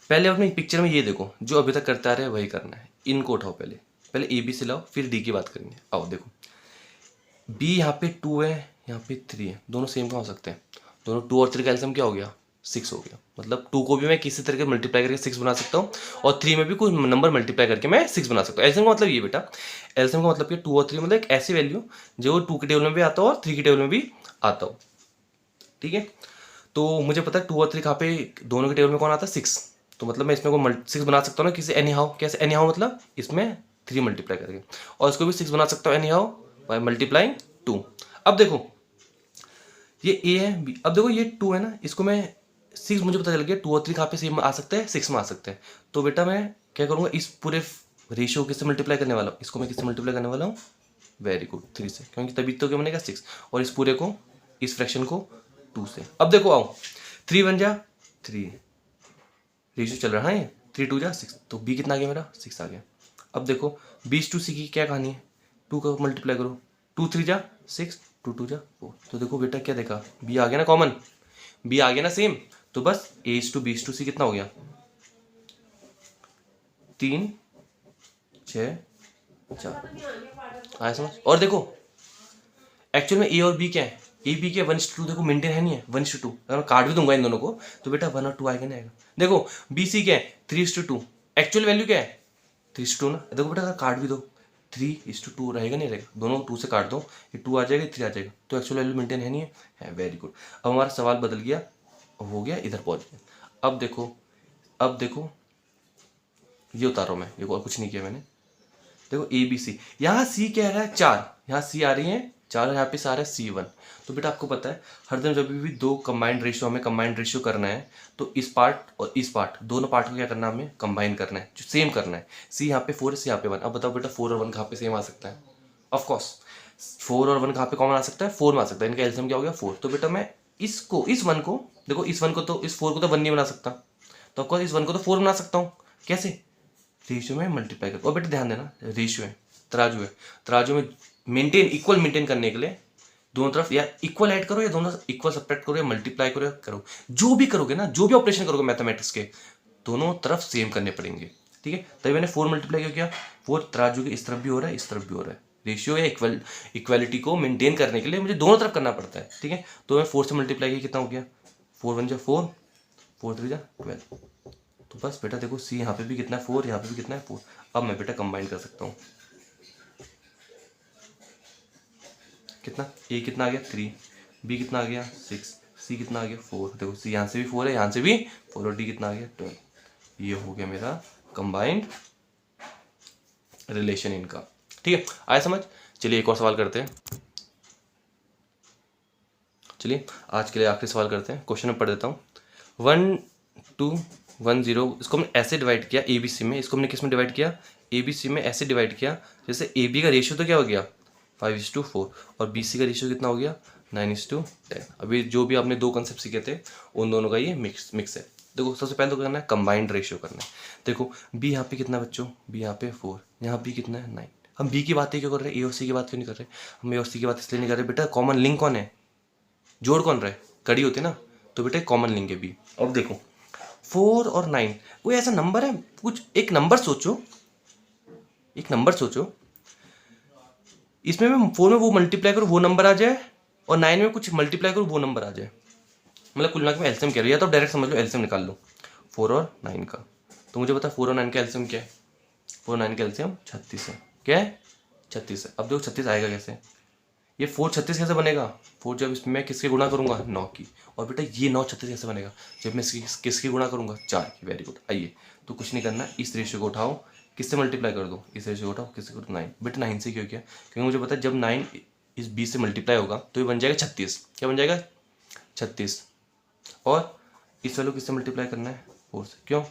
पहले अपनी पिक्चर में ये देखो, जो अभी तक करते आ रहे हैं वही करना है। इनको उठाओ, पहले पहले A B से लाओ, फिर D की बात करेंगे। आओ देखो, B यहाँ पे 2 है, यहाँ पे 3 है, दोनों सेम कहाँ हो सकते हैं, दोनों 2 और 3 का एलसीएम क्या हो गया 6 हो गया। मतलब 2 को भी मैं किसी तरीके मल्टीप्लाई करके 6 बना सकता हूँ, और 3 में भी कोई नंबर मल्टीप्लाई करके मैं 6 बना सकता हूँ। एलसीएम का मतलब ये बेटा, एलसीएम का मतलब कि 2 और 3 मतलब एक ऐसी वैल्यू जो 2 के टेबल में भी आता हो और 3 के टेबल में भी आता हो। ठीक है, तो मुझे पता है 2 और 3 कहाँ पे, दोनों के टेबल में कौन आता है 6। तो मतलब मैं इसमें को 6 बना सकता हूँ ना किसी एनी हाउ। कैसे एनी हाउ, मतलब इसमें 3 मल्टीप्लाई करके, और इसको भी 6 बना सकता हूँ एनी हाउ बाय मल्टीप्लाइंग 2। अब देखो ये A है B, अब देखो ये 2 है ना, इसको मैं 6, मुझे पता चल गया 2 और 3 कहाँ पे सेम आ सकते हैं 6 में आ सकते हैं। तो बेटा मैं क्या करूँगा, इस पूरे रेशियो किससे मल्टीप्लाई करने वाला हूँ, इसको मैं किससे मल्टीप्लाई करने वाला हूँ, वेरी गुड 3 से, क्योंकि तभी तो क्या बनेगा 6, और इस पूरे को, इस फ्रैक्शन को 2 से। अब देखो आओ, 3 बन जा 3, रेशियो चल रहा है ये, 3 2 जा 6, तो B कितना आ गया मेरा 6 आ गया। अब देखो B/C की क्या कहानी है, 2 का मल्टीप्लाई करो, 2 3 जा 6, 2 2 जा 4। तो देखो बेटा क्या देखा, B आ गया ना कॉमन, B आ गया ना सेम। तो बस A/B/C कितना हो गया 3 6 4। आया समझ? और देखो एक्चुअल में A और B क्या है, A B क्या है 1:2, देखो मेंटेन है नहीं है 1:2, अगर मैं काट भी दूंगा इन दोनों को तो बेटा 1 और 2 आएगा नहीं आएगा। देखो B C क्या है 3:2, एक्चुअल वैल्यू क्या है 3:2 ना। देखो बेटा अगर काट भी दो 3:2 रहेगा नहीं रहेगा, दोनों 2 से काट दो, ये 2 आ जाएगा 3 आ जाएगा, तो एक्चुअल वैल्यू मेंटेन है नहीं है वेरी गुड। अब हमारा सवाल बदल गया, हो गया इधर पहुंच गया। अब देखो ये उतारो मैं, ये और कुछ नहीं किया मैंने। देखो ABC, यहाँ C क्या आ रहा है 4, यहाँ C आ रही है 4, यहाँ पे आ रहा है C1। तो बेटा आपको पता है हर दिन जब भी दो कंबाइंड रेशियो, हमें कंबाइंड रेशियो करना है, तो इस पार्ट और इस पार्ट, दोनों पार्ट को क्या करना है, हमें कंबाइन करना है, जो सेम करना है। C यहाँ पे 4 है, C यहाँ पे 1। अब बताओ बेटा 4 और 1 कहाँ पे सेम आ सकता है, ऑफकोर्स 4 और 1 कहाँ पे कॉमन आ सकता है, 4 में आ सकता है, इनका एलसीएम क्या हो गया 4। तो बेटा मैं इसको, इस 1 को देखो, इस 1 को तो, इस 4 को तो 1 नहीं बना सकता, तो ऑफकोर्स इस 1 को तो 4 बना सकता हूँ। कैसे, रेशियो में मल्टीप्लाई कर। और बेटा ध्यान देना, रेशियो है, तराजू है, तराजू में मेंटेन, इक्वल मेंटेन करने के लिए दोनों तरफ या इक्वल ऐड करो, या दोनों इक्वल सब्ट्रैक्ट करो, या मल्टीप्लाई करो, जो भी करोगे ना, जो भी ऑपरेशन करोगे मैथमेटिक्स के, दोनों तरफ सेम करने पड़ेंगे। ठीक है, तभी मैंने 4 मल्टीप्लाई क्यों किया, 4 तराजू के इस तरफ भी हो रहा है, इस तरफ भी हो रहा है। रेशियो या इक्वालिटी को मेंटेन करने के लिए मुझे दोनों तरफ करना पड़ता है। ठीक है, तो मैं 4 से मल्टीप्लाई किया, कितना हो गया 4 1 जा 4, 4 3 जा 12। तो बस बेटा देखो C यहाँ पे भी कितना है 4, यहाँ पे भी कितना है 4। अब मैं बेटा कंबाइन कर सकता हूँ, कितना A कितना आ गया 3, B कितना आ गया 6, C कितना आ गया 4। देखो C यहाँ से भी 4 है, यहाँ से भी 4, और D कितना आ गया 12। ये हो गया मेरा कंबाइंड रिलेशन इनका। ठीक है, आया समझ? चलिए एक और सवाल करते हैं। चलिए आज के लिए आखिरी सवाल करते हैं, क्वेश्चन में पढ़ देता हूँ। 1 2 1 0, इसको हमने ऐसे डिवाइड किया ABC में, इसको हमने किस में डिवाइड किया ABC में, ऐसे डिवाइड किया जैसे AB का रेशियो तो क्या हो गया 5:4, और BC का रेशियो कितना हो गया 9:10। अभी जो भी आपने दो कंसेप्ट सीखे थे उन दोनों का ये मिक्स है। देखो सबसे पहले तो करना है कंबाइंड रेशियो करना है। देखो B यहाँ पे कितना बच्चों, B यहाँ पे 4, यहाँ B कितना है 9। हम B की बात क्यों कर रहे हैं, A और C की बात क्यों नहीं कर रहे? हम A और C की बात इसलिए नहीं कर रहे बेटा, कॉमन लिंक कौन है, जोड़ कौन रहा है, कड़ी होती है ना, तो बेटा कॉमन लिंक है B। अब देखो 4 और 9 कोई ऐसा नंबर है, कुछ एक नंबर सोचो, एक नंबर सोचो, इसमें मैं 4 में वो मल्टीप्लाई करूँ वो नंबर आ जाए, और 9 में कुछ मल्टीप्लाई करूँ वो नंबर आ जाए। मतलब कुल मिला के मैं एलसीएम कह रही है, तो डायरेक्ट समझ लो एलसीएम निकाल लो 4 और 9 का। तो मुझे पता है 4 और 9 का एलसीएम क्या है, 4 और 9 का एलसीएम 36 है। क्या है? 36 है। अब देखो 36 आएगा कैसे, ये 4 36 कैसे बनेगा, 4 जब इसमें मैं किसके गुणा करूंगा, 9 की। और बेटा ये 9 36 कैसे बनेगा, जब मैं किसकी गुणा करूंगा, 4 की। Very good. आइए, तो कुछ नहीं करना, इस रेशियो को उठाओ, किससे मल्टीप्लाई कर दो, इस रेशियो को उठाओ, किससे करो, 9। बेटा 9 से क्यों किया, क्योंकि मुझे पता है जब 9 इस 20 से मल्टीप्लाई होगा तो ये बन जाएगा 36। क्या बन जाएगा, 36। और इस वैल्यू किससे मल्टीप्लाई करना है, 4 से। क्यों,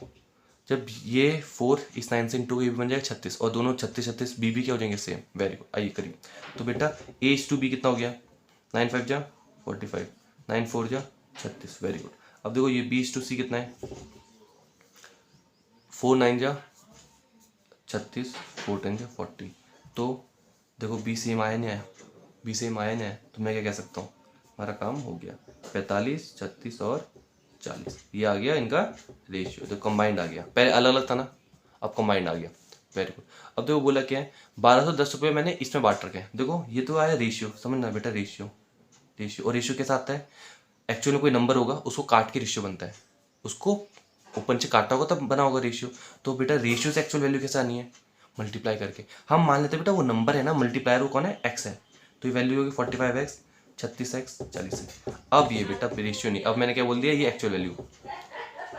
जब ये 4 इस 9 से इंटू ये भी बन जाएगा 36, और दोनों 36 36 बी क्या हो जाएंगे, सेम। Very good. आइए करिए, तो बेटा A/B कितना हो गया, 9 5 जा 45, 9 4 जा 36। Very good. अब देखो ये B/C कितना है, 4 9 जा 36, 4 10 जा 40। तो देखो B सेम आया नहीं आया, B सेम आया नहीं आया, तो मैं क्या कह सकता हूँ, हमारा काम हो गया। 45 36 और 40, ये आ गया इनका रेशियो, तो कंबाइंड आ गया। पहले अलग अलग था ना, अब कंबाइंड आ गया। Very good. अब देखो बोला क्या है, 1210 रुपये मैंने इसमें बांट रखे हैं। देखो ये तो आया रेशियो, समझना बेटा, रेशियो। रेशियो, और रेशियो कैसा आता है, एक्चुअल में कोई नंबर होगा उसको काट के रेशियो बनता है, उसको ओपन से काटा होगा तब बना होगा रेशियो। तो बेटा रेशियो से एक्चुअल वैल्यू कैसे आनी है, मल्टीप्लाई करके। हम मान लेते हैं बेटा वो नंबर है ना, मल्टीप्लायर वो कौन है, एक्स है, तो ये वैल्यू होगी 45x 36x 40। अब ये बेटा रेशियो नहीं, अब मैंने क्या बोल दिया, ये एक्चुअल वैल्यू।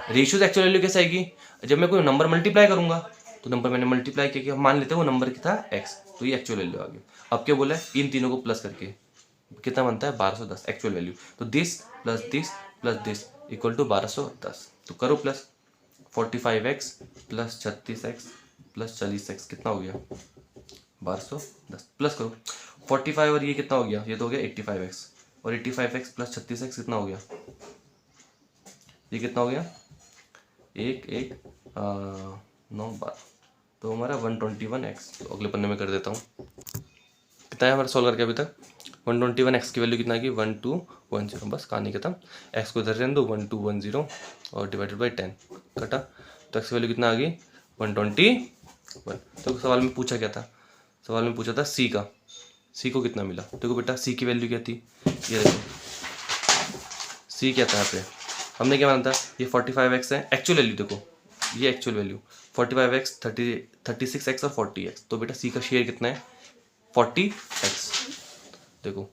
रेशियो से एक्चुअल वैल्यू कैसे आएगी, जब मैं कोई नंबर मल्टीप्लाई करूंगा, तो नंबर मैंने मल्टीप्लाई किया, मान लेते हैं वो नंबर कितना था x, तो ये एक्चुअल वैल्यू आ गया। अब क्या बोला है, इन तीनों को प्लस करके कितना बनता है, 1210 एक्चुअल वैल्यू। तो this plus this equal to 1210। तो करो plus, 45x plus 36x plus 40x कितना हो गया, 1210। प्लस करो 45 और ये कितना हो गया, ये तो हो गया 85x, और 85x प्लस 36x कितना हो गया, ये कितना हो गया, 9 12, तो हमारा 121x। तो अगले पन्ने में कर देता हूँ, कितना है हमारा सॉल्व करके अभी तक, 121x की वैल्यू कितना की 1210। बस कहानी खत्म। x को इधर रहने दो, 1210 और डिवाइडेड बाई 10 कटा, तो x की वैल्यू कितना आ गई 121। तो सवाल में पूछा क्या था, सवाल में पूछा था c का, c को कितना मिला। देखो बेटा c की वैल्यू क्या थी, ये देखो c क्या था यहाँ पे, हमने क्या माना था, ये 45x है एक्चुअल वैल्यू। देखो ये एक्चुअल वैल्यू 45x 36x और 40x। तो बेटा c का शेयर कितना है, 40x। देखो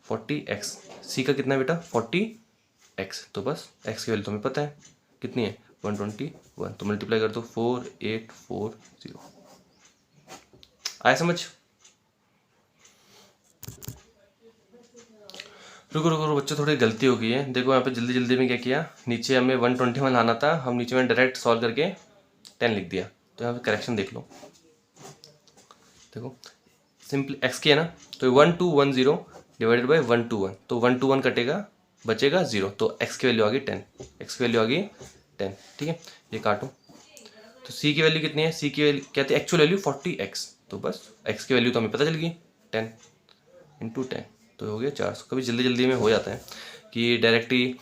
40x, c का कितना है बेटा 40x। तो बस x की वैल्यू तुम्हें पता है कितनी है, 121। तो मल्टीप्लाई कर दो 4840। आया समझ, रुको रुको रुको बच्चों, थोड़ी गलती हो गई है। देखो यहाँ पे जल्दी जल्दी में क्या किया, नीचे हमें 121 लाना था, हम नीचे में डायरेक्ट सॉल्व करके 10 लिख दिया। तो यहाँ पे करेक्शन देख लो, देखो सिंपल x की है ना, तो 1210 डिवाइडेड बाई 121, तो 121 कटेगा, बचेगा 0, तो x की वैल्यू आ गई 10, x की वैल्यू आ गई 10। ठीक है, ये काटो, तो c की वैल्यू कितनी है, c की वैल्यू क्या थी, एक्चुअल वैल्यू 40x। तो बस x की वैल्यू तो हमें पता चल गई 10 इंटू 10, तो हो गया 400। कभी जल्दी जल्दी में हो जाता है कि डायरेक्ट ही,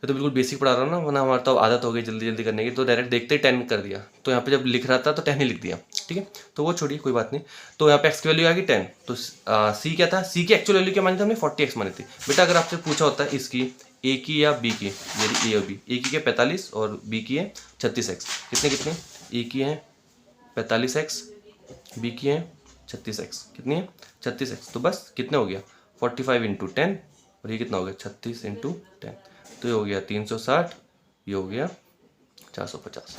तो बिल्कुल बेसिक पढ़ा रहा हूँ ना, वरना हमारा तो आदत हो गई जल्दी जल्दी करने की, तो डायरेक्ट देखते ही 10 कर दिया, तो यहाँ पे जब लिख रहा था तो 10 ही लिख दिया। ठीक है, तो वो छोड़िए कोई बात नहीं। तो यहाँ पे x की वैल्यू आ गई 10, तो c क्या था, c की एक्चुअल वैल्यू क्या मानी थी हमने, 40x मानी थी। बेटा अगर आपसे पूछा होता है इसकी a की या b की, यदि a और b, a की है 45 और b की है 36x, कितने कितने, a की है 45x, b की है 36x, कितनी है 36x। तो बस कितने हो गया 45 इंटू 10, और ये कितना हो गया 36 इंटू 10, तो ये हो गया 360, ये हो गया 450।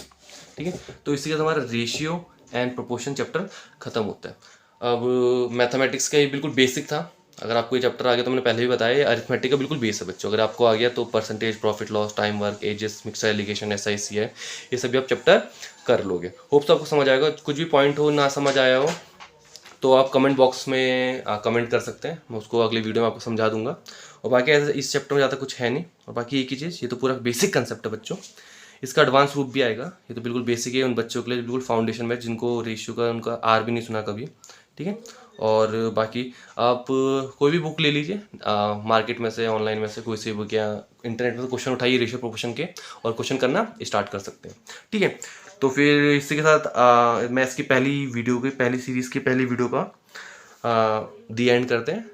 ठीक है, तो इसी के साथ हमारा रेशियो एंड प्रोपोर्शन चैप्टर खत्म होता है। अब मैथमेटिक्स का ये बिल्कुल बेसिक था, अगर आपको ये चैप्टर आ गया तो मैंने पहले भी बताया, ये अरिथमेटिक का बिल्कुल बेस है बच्चों। अगर आपको आ गया तो percentage, profit loss, time work, ages, mixture alligation, SIC है, ये सभी आप चैप्टर कर लोगे। होप्स आपको समझ आएगा। कुछ भी पॉइंट हो ना समझ आया हो तो आप कमेंट बॉक्स में कमेंट कर सकते हैं, मैं उसको अगले वीडियो में आपको समझा दूंगा। और बाकी ऐसे इस चैप्टर में ज़्यादा कुछ है नहीं। और बाकी एक ही चीज़, ये तो पूरा बेसिक कंसेप्ट है बच्चों, इसका एडवांस रूप भी आएगा। ये तो बिल्कुल बेसिक है उन बच्चों के लिए, बिल्कुल फाउंडेशन में, जिनको रेशियो का उनका आर भी नहीं सुना कभी। ठीक है, और बाकी आप कोई भी बुक ले लीजिए मार्केट में से, ऑनलाइन में से, कोई सी बुक या इंटरनेट में से क्वेश्चन उठाइए रेशियो प्रोपोर्शन के, और क्वेश्चन करना स्टार्ट कर सकते हैं। ठीक है, तो फिर इसी के साथ मैं इसकी पहली वीडियो की, पहली सीरीज़ की पहली वीडियो का दी एंड करते हैं।